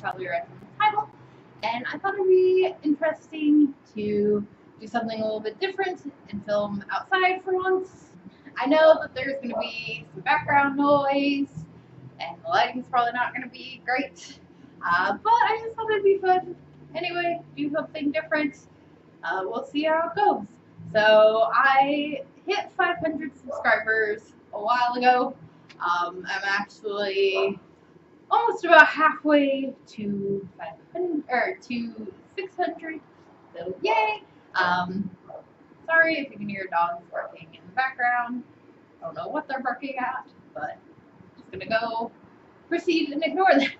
probably read from the title. And I thought it'd be interesting to do something a little bit different and film outside for once. I know that there's going to be some background noise, and the lighting's probably not going to be great, but I just thought it'd be fun. Anyway, do something different. We'll see how it goes. So I hit 500 subscribers a while ago. I'm actually almost about halfway to 500 or to 600. So yay! Sorry if you can hear dogs barking in the background. I don't know what they're barking at, but I'm just gonna go proceed and ignore them.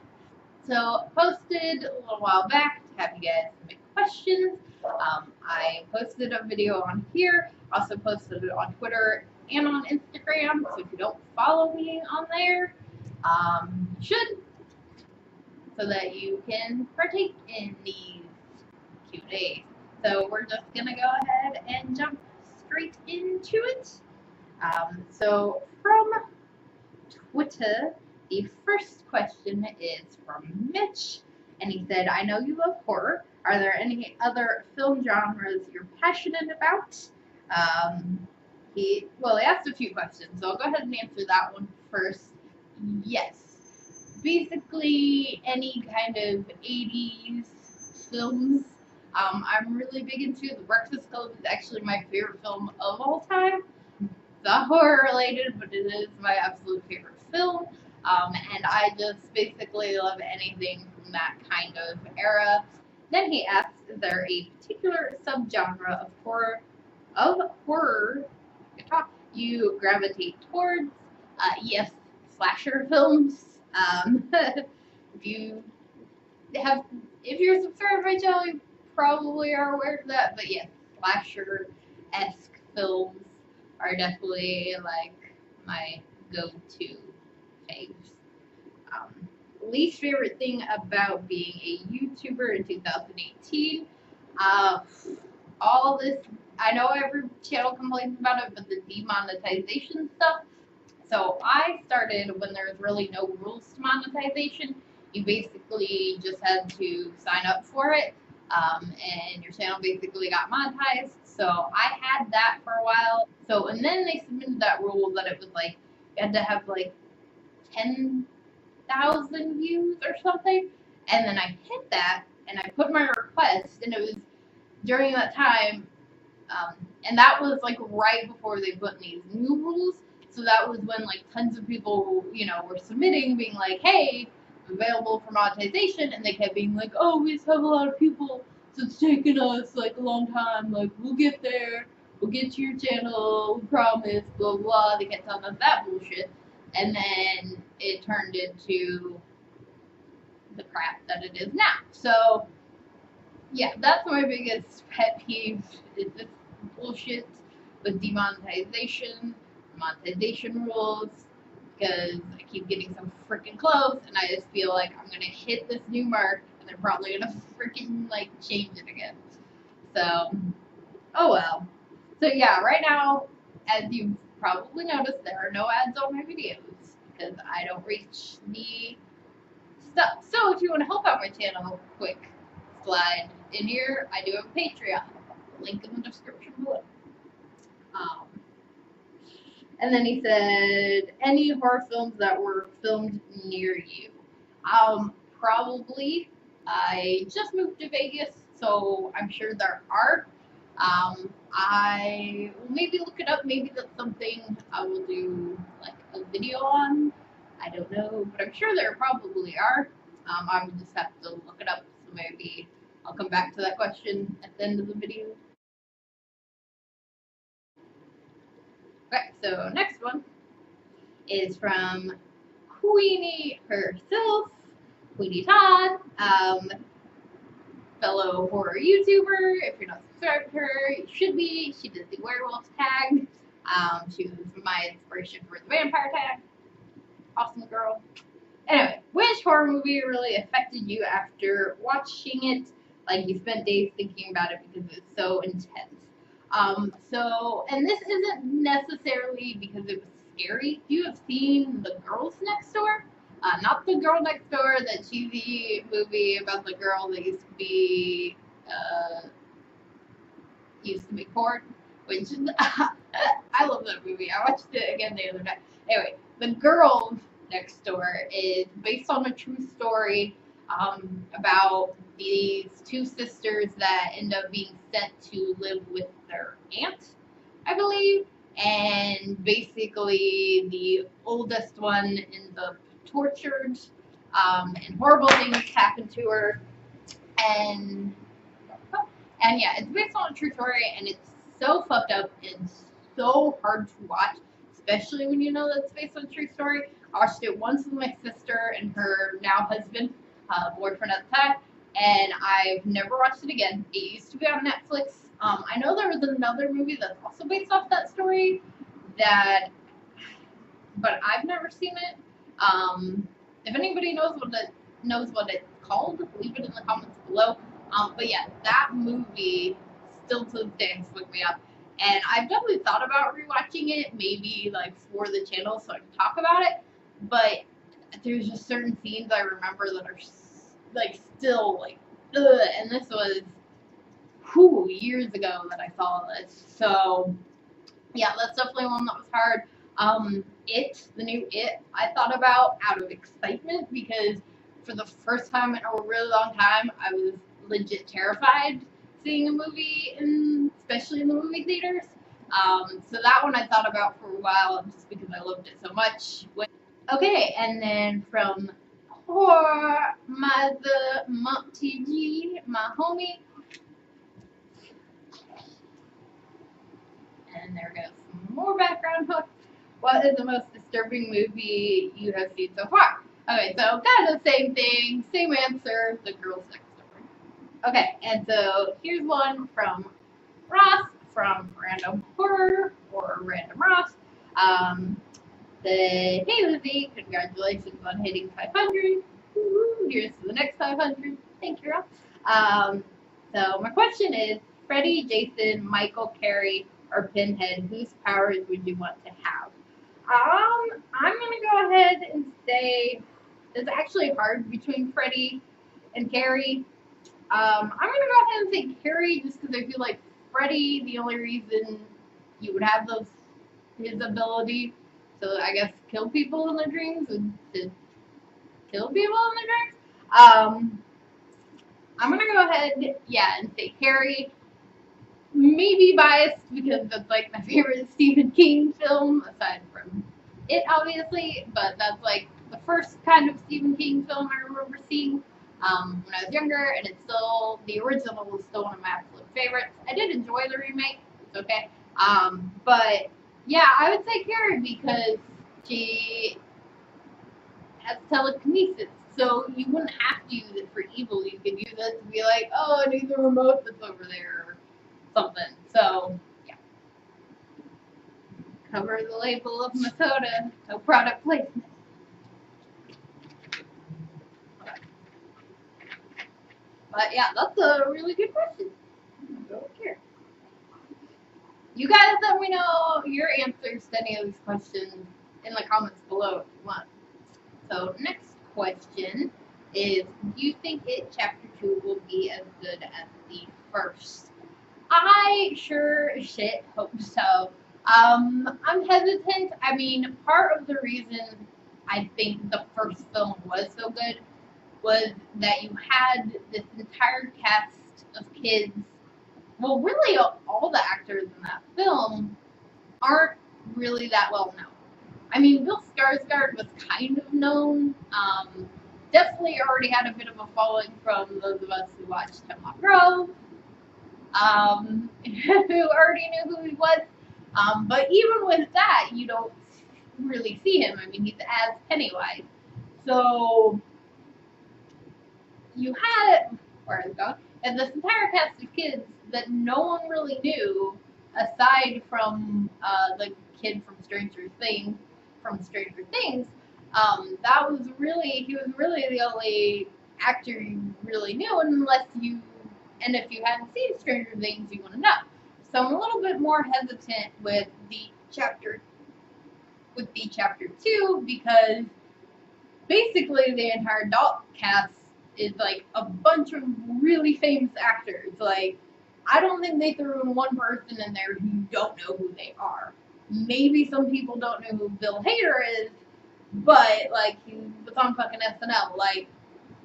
So posted a little while back to have you guys make questions. I posted a video on here, also posted it on Twitter and on Instagram, so if you don't follow me on there, you should, so that you can partake in these Q&As. So we're just going to go ahead and jump straight into it. So from Twitter, the first question is from Mitch, and he said, I know you love horror. Are there any other film genres you're passionate about? He asked a few questions, so I'll go ahead and answer that one first. Yes. Basically, any kind of 80s films. I'm really big into The Breakfast Club. Is actually my favorite film of all time. It's not horror related, but it is my absolute favorite film. And I just basically love anything from that kind of era. Then he asks, is there a particular subgenre of horror you gravitate towards? Yes, slasher films. If you're subscribed to my channel, you probably are aware of that. But yes, slasher-esque films are definitely like my go-to faves. Least favorite thing about being a YouTuber in 2018. All this, I know every channel complains about it, but the demonetization stuff. So I started when there was really no rules to monetization. You basically just had to sign up for it, and your channel basically got monetized. So I had that for a while. So, and then they submitted that rule that it was like, you had to have like 10,000 views or something. And then I hit that, and I put my request, and it was during that time, and that was like right before they put in these new rules. So that was when like tons of people, were submitting, being like, hey, available for monetization, and they kept being like, oh, we just have a lot of people, so it's taken us like a long time, like we'll get there, we'll get to your channel, we promise, blah blah. They kept telling us that bullshit, and then it turned into the crap that it is now. So yeah, that's my biggest pet peeve, is this bullshit with demonetization, monetization rules, because I keep getting so freaking close, and I just feel like I'm gonna hit this new mark, and they're probably gonna freaking like change it again. So, oh well. So yeah, right now, as you've probably noticed, there are no ads on my videos because I don't reach the stuff. So if you want to help out my channel, quick slide in here. I do have a Patreon. Link in the description below. And then he said, any horror films that were filmed near you? Probably. I just moved to Vegas, so I'm sure there are. I will maybe look it up. Maybe that's something I will do like a video on. I don't know, but I'm sure there probably are. I would just have to look it up, so maybe I'll come back to that question at the end of the video. Okay, so next one is from Queenie herself, Queenie Todd, fellow horror YouTuber. If you're not subscribed to her, you should be. She did the werewolf tag. She was my inspiration for the vampire tag. Awesome girl. Anyway, which horror movie really affected you after watching it? Like you spent days thinking about it because it's so intense. And this isn't necessarily because it was scary. You have seen The Girls Next Door. Not The Girl Next Door, that cheesy movie about the girl that used to make porn, which I love that movie. I watched it again the other night. Anyway, The Girl Next Door is based on a true story about these two sisters that end up being sent to live with their aunt, I believe. And basically, the oldest one ends up tortured, and horrible things happen to her. And yeah, it's based on a true story, and it's so fucked up and so hard to watch, especially when you know that it's based on a true story. I watched it once with my sister and her now husband, boyfriend at the time, and I've never watched it again. It used to be on Netflix. I know there was another movie that's also based off that story, but I've never seen it. If anybody knows what it's called, leave it in the comments below. But yeah, that movie still to this day has fucked me up. And I've definitely thought about rewatching it, maybe like for the channel so I can talk about it. But there's just certain scenes I remember that are like still like, ugh. And this was years ago that I saw this. So yeah, that's definitely one that was hard. The new It, I thought about out of excitement because for the first time in a really long time, I was legit terrified seeing a movie, especially in the movie theaters. So that one I thought about for a while just because I loved it so much. Okay, and then from the MTG, my homie. And there goes some more background hooks. What is the most disturbing movie you have seen so far? Okay, so kind of the same thing, same answer, The Girls Next Door. Okay, and so here's one from Ross, from Random Horror, or Random Ross. Hey Lizzie, congratulations on hitting 500. Woo-hoo, here's to the next 500. Thank you, Ross. So my question is, Freddy, Jason, Michael, Carrie, or Pinhead, whose powers would you want to have? I'm gonna go ahead and say it's actually hard between Freddy and Carrie. I'm gonna go ahead and say Carrie just because I feel like Freddy, the only reason you would have his ability, so I guess kill people in their dreams and to kill people in their dreams. I'm gonna go ahead, and say Carrie. Maybe biased because that's like my favorite Stephen King film, aside from It, obviously, but that's like the first kind of Stephen King film I remember seeing when I was younger, and the original was still one of my absolute favorites. I did enjoy the remake, it's okay. But yeah, I would say Carrie because she has telekinesis. So you wouldn't have to use it for evil. You could use it to be like, oh, I need the remote that's over there, or something. So, yeah. Cover the label of my soda. No product placement. But yeah, that's a really good question. Don't care. You guys let me know your answers to any of these questions in the comments below if you want. So, next question is, do you think It Chapter 2 will be as good as the first? I sure as shit hope so. I'm hesitant. I mean, part of the reason I think the first film was so good was that you had this entire cast of kids. Well, really, all the actors in that film aren't really that well known. I mean, Bill Skarsgård was kind of known. Definitely already had a bit of a following from those of us who watched Hemlock Grove. Who already knew who he was. But even with that, you don't really see him. I mean, he's as Pennywise. So you had, where I was going, and this entire cast of kids that no one really knew, aside from the kid from Stranger Things. He was really the only actor you really knew, and if you hadn't seen Stranger Things, you wouldn't know. So I'm a little bit more hesitant with the chapter 2 because basically the entire adult cast is like a bunch of really famous actors. Like, I don't think they threw in one person in there who you don't know who they are. Maybe some people don't know who Bill Hader is, but like he was on fucking SNL, like,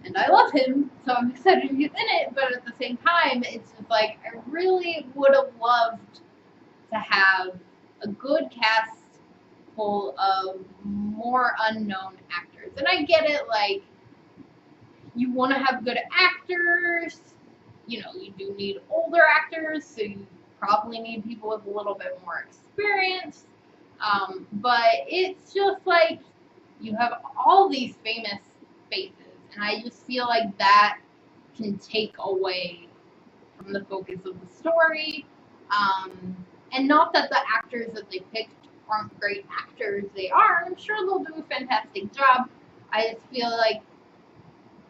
and I love him, so I'm excited he's in it. But at the same time, it's just like I really would have loved to have a good cast full of more unknown actors. And I get it, like, you want to have good actors, you know, you do need older actors, so you probably need people with a little bit more experience. But it's just like you have all these famous faces, and I just feel like that can take away from the focus of the story. And not that the actors that they picked aren't great actors, they are. I'm sure they'll do a fantastic job. I just feel like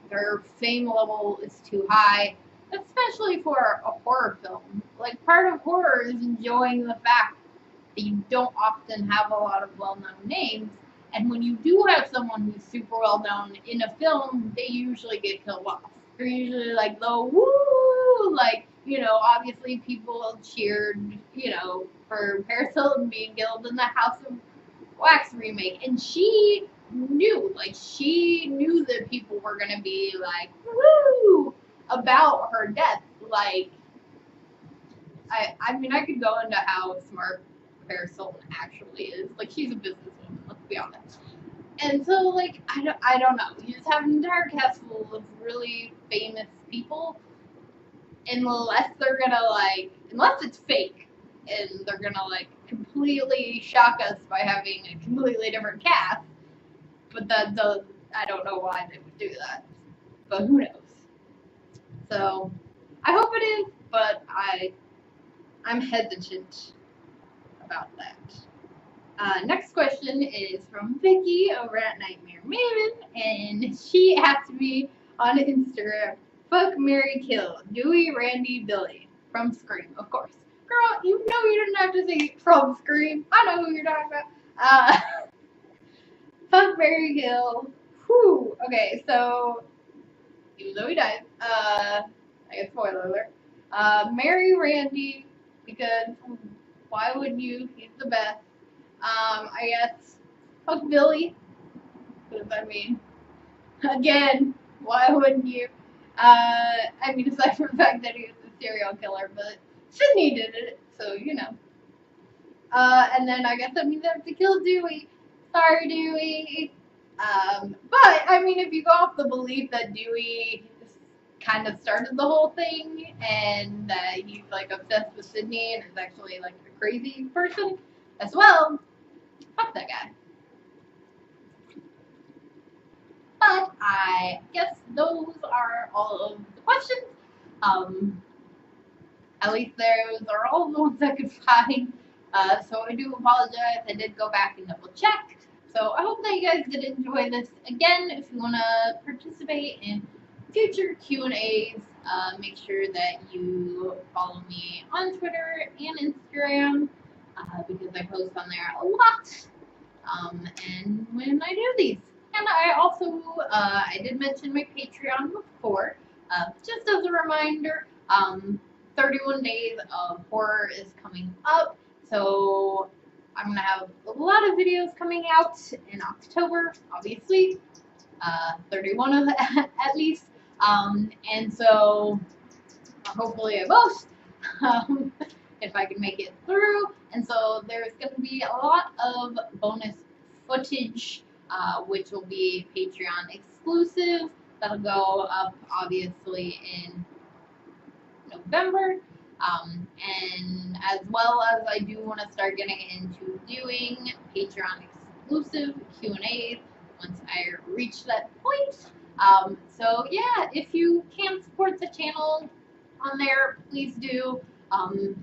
their fame level is too high, especially for a horror film. Like, part of horror is enjoying the fact that you don't often have a lot of well-known names, and when you do have someone who's super well-known in a film, they usually get killed off. They're usually like the woo, like, you know, obviously people cheered, you know, for Paris Hilton being killed in the House of Wax remake, and she knew that people were gonna be like woo about her death. Like, I mean, I could go into how smart Paris Hilton actually is. Like, she's a businesswoman, let's be honest. And so, like, I don't know. You just have an entire cast full of really famous people, unless it's fake, and they're gonna, like, completely shock us by having a completely different cast. But I don't know why they would do that. But who knows? So, I hope it is, but I'm hesitant about that. Next question is from Vicky over at Nightmare Maven, and she asked me on Instagram, fuck, marry, kill, Dewey, Randy, Billy, from Scream, of course. Girl, you know you didn't have to say from Scream. I know who you're talking about. Fuck, marry, kill. Whew. Okay, so, even though he died, I guess spoiler alert, marry Randy, because why wouldn't you? He's the best. I guess fuck Billy, because I mean, again, why wouldn't you? I mean, aside from the fact that he was a serial killer, but Sydney did it, so you know. And then I guess that means I have to kill Dewey. Sorry, Dewey. But I mean, if you go off the belief that Dewey kind of started the whole thing, and that he's like obsessed with Sydney and is actually like a crazy person as well, fuck that guy. But I guess those are all of the questions. At least those are all the ones I could find. So I do apologize. I did go back and double check. So I hope that you guys did enjoy this. Again, if you want to participate in future Q&As, make sure that you follow me on Twitter and Instagram, because I post on there a lot. And when I do these. And I also, I did mention my Patreon before. Just as a reminder, 31 Days of Horror is coming up. So I'm going to have a lot of videos coming out in October, obviously. 31 of that, at least. And so hopefully I boast, if I can make it through. And so there's going to be a lot of bonus footage, which will be Patreon exclusive. That'll go up obviously in November. And as well as I do want to start getting into doing Patreon exclusive Q&As once I reach that point. So yeah, if you can support the channel on there, please do.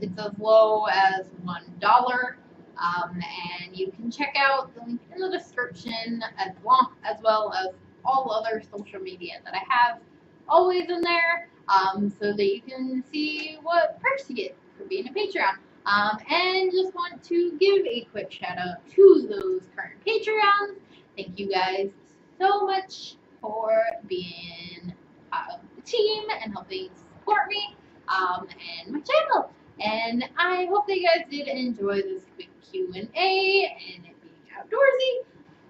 It's as low as $1. And you can check out the link in the description as well as all other social media that I have always in there, so that you can see what perks you get for being a Patreon. And just want to give a quick shout out to those current Patreons. Thank you guys so much for being part of the team and helping support me and my channel. And I hope that you guys did enjoy this quick Q&A and it being outdoorsy.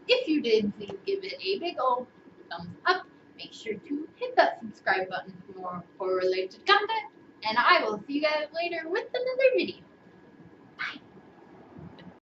If you did, please give it a big old thumbs up. Make sure to hit that subscribe button for more horror related content. And I will see you guys later with another video.